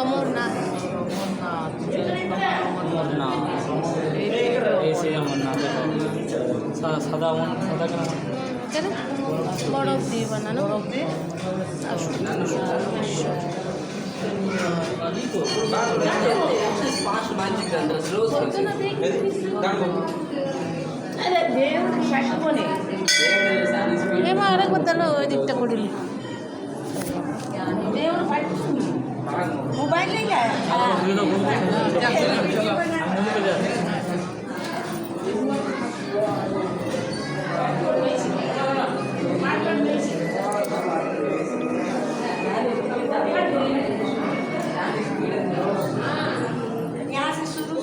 अमरनाथ ऐसे अमरनाथ সাদা সাদা কেন বরফ দিয়ে বানানো ఏమో అరగ బద్దలో దిట్ట కొడిలి मोबाइल नहीं आया यहाँ से शुरू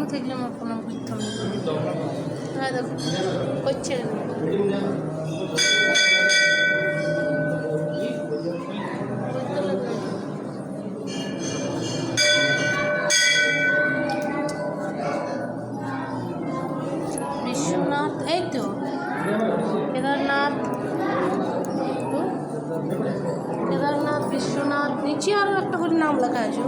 থেকে আমার কোনো বুঝতাম না দেখো হচ্ছে বিশ্বনাথ এই তো কেদারনাথ কেদারনাথ বিশ্বনাথ নিচে আরও একটা করে নাম লেখা আছে